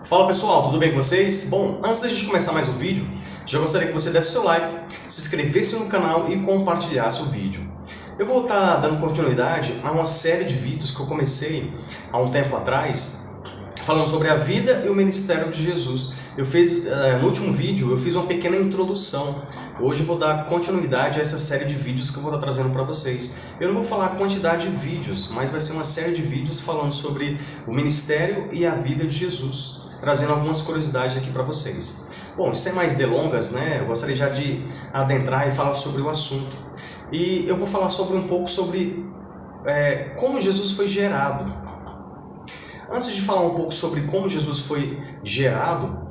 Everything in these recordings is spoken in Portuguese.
Fala pessoal, tudo bem com vocês? Bom, antes da gente começar mais o vídeo, já gostaria que você desse seu like, se inscrevesse no canal e compartilhasse o vídeo. Eu vou estar dando continuidade a uma série de vídeos que eu comecei há um tempo atrás, falando sobre a vida e o ministério de Jesus. No último vídeo eu fiz uma pequena introdução. Hoje eu vou dar continuidade a essa série de vídeos que eu vou estar trazendo para vocês. Eu não vou falar a quantidade de vídeos, mas vai ser uma série de vídeos falando sobre o ministério e a vida de Jesus, trazendo algumas curiosidades aqui para vocês. Bom, sem mais delongas, né? Eu gostaria já de adentrar e falar sobre o assunto. E eu vou falar um pouco sobre como Jesus foi gerado. Antes de falar um pouco sobre como Jesus foi gerado,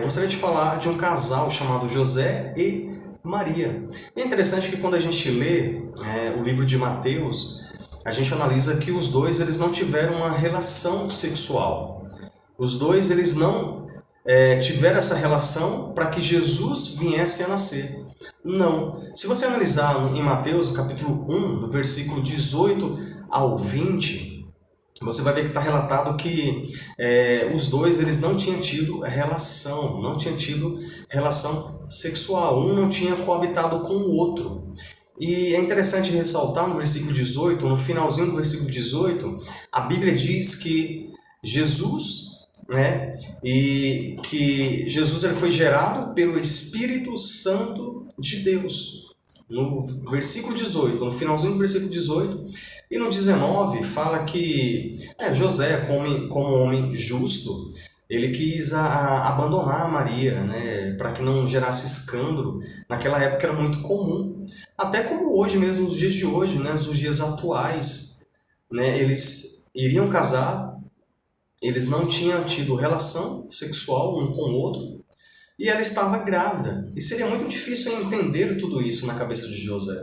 gostaria de falar de um casal chamado José e Maria. É interessante que quando a gente lê o livro de Mateus, a gente analisa que os dois eles não tiveram uma relação sexual. Os dois eles não tiveram essa relação para que Jesus viesse a nascer. Não. Se você analisar em Mateus capítulo 1, no versículo 18 ao 20, você vai ver que está relatado que os dois eles não tinham tido relação sexual. Um não tinha coabitado com o outro. E é interessante ressaltar no versículo 18, no finalzinho do versículo 18, a Bíblia diz que Jesus ele foi gerado pelo Espírito Santo de Deus. No versículo 18, no finalzinho do versículo 18, e no 19 fala que José, como homem justo, ele quis abandonar Maria, para que não gerasse escândalo. Naquela época era muito comum, até como hoje mesmo, nos dias de hoje, nos dias atuais, eles iriam casar, eles não tinham tido relação sexual um com o outro, e ela estava grávida. E seria muito difícil entender tudo isso na cabeça de José.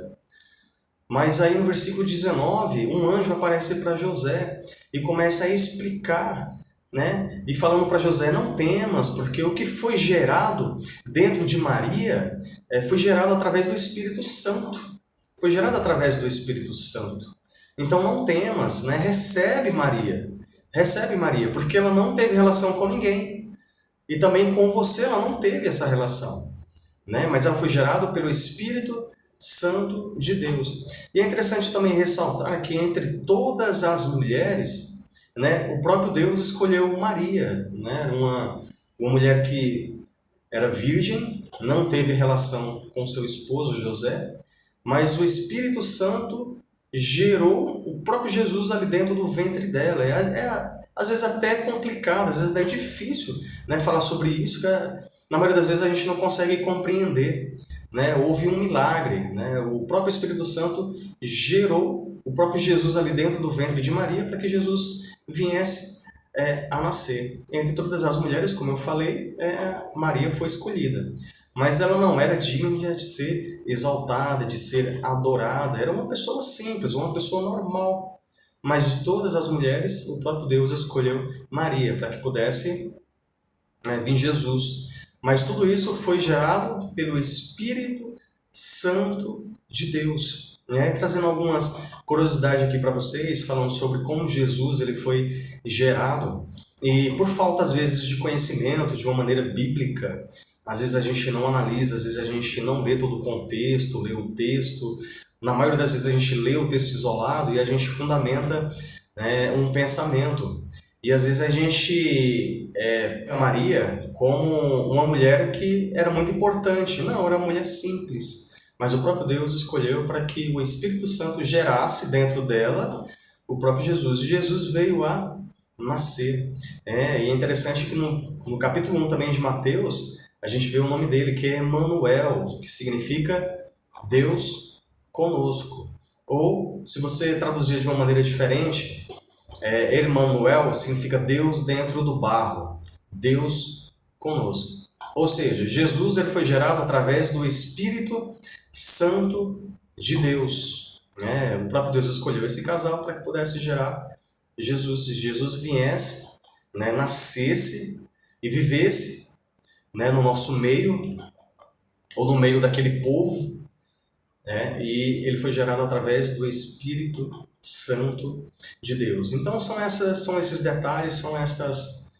Mas aí no versículo 19, um anjo aparece para José e começa a explicar, e falando para José: não temas, porque o que foi gerado dentro de Maria foi gerado através do Espírito Santo. Foi gerado através do Espírito Santo. Então não temas, recebe Maria, porque ela não teve relação com ninguém. E também com você ela não teve essa relação. Mas ela foi gerada pelo Espírito Santo de Deus. E é interessante também ressaltar que entre todas as mulheres, o próprio Deus escolheu Maria. Uma mulher que era virgem, não teve relação com seu esposo José, mas o Espírito Santo gerou o próprio Jesus ali dentro do ventre dela. Às vezes até complicado, às vezes é difícil falar sobre isso, que na maioria das vezes a gente não consegue compreender. Houve um milagre, o próprio Espírito Santo gerou o próprio Jesus ali dentro do ventre de Maria para que Jesus viesse a nascer. Entre todas as mulheres, como eu falei, Maria foi escolhida. Mas ela não era digna de ser exaltada, de ser adorada. Era uma pessoa simples, uma pessoa normal. Mas de todas as mulheres, o próprio Deus escolheu Maria para que pudesse vir Jesus. Mas tudo isso foi gerado pelo Espírito Santo de Deus. Trazendo algumas curiosidades aqui para vocês, falando sobre como Jesus ele foi gerado. E por falta, às vezes, de conhecimento, de uma maneira bíblica, às vezes a gente não analisa, às vezes a gente não lê todo o contexto, lê o texto. Na maioria das vezes a gente lê o texto isolado e a gente fundamenta um pensamento. E às vezes a gente Maria como uma mulher que era muito importante. Não, era uma mulher simples. Mas o próprio Deus escolheu para que o Espírito Santo gerasse dentro dela o próprio Jesus. E Jesus veio a nascer. E é interessante que no capítulo 1 também de Mateus, a gente vê o nome dele, que é Emanuel, que significa Deus conosco. Ou, se você traduzir de uma maneira diferente, Emanuel significa Deus dentro do barro, Deus conosco. Ou seja, Jesus ele foi gerado através do Espírito Santo de Deus. O próprio Deus escolheu esse casal para que pudesse gerar Jesus. Se Jesus viesse, nascesse e vivesse no nosso meio, ou no meio daquele povo, e ele foi gerado através do Espírito Santo de Deus. Então são esses detalhes, são essas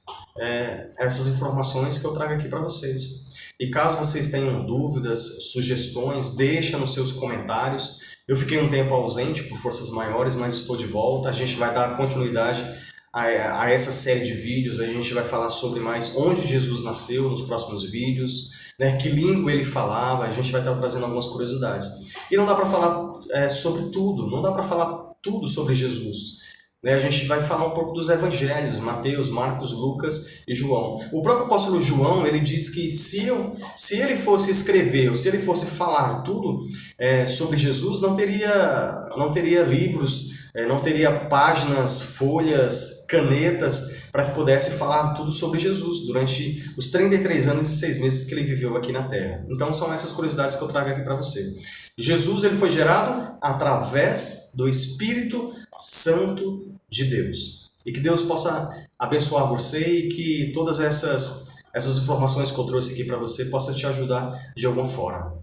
essas informações que eu trago aqui para vocês. E caso vocês tenham dúvidas, sugestões, deixa nos seus comentários. Eu fiquei um tempo ausente por forças maiores, mas estou de volta. A gente vai dar continuidade a essa série de vídeos. A gente vai falar sobre mais onde Jesus nasceu nos próximos vídeos, né, que língua ele falava. A gente vai estar trazendo algumas curiosidades. E não dá para falar sobre tudo, não dá para falar tudo sobre Jesus. A gente vai falar um pouco dos evangelhos, Mateus, Marcos, Lucas e João. O próprio apóstolo João, ele diz que se ele fosse escrever, ou se ele fosse falar tudo sobre Jesus, não teria livros, não teria páginas, folhas, canetas, para que pudesse falar tudo sobre Jesus, durante os 33 anos e 6 meses que ele viveu aqui na Terra. Então são essas curiosidades que eu trago aqui para você. Jesus ele foi gerado através do Espírito Santo de Deus. E que Deus possa abençoar você e que todas essas informações que eu trouxe aqui para você possa te ajudar de alguma forma.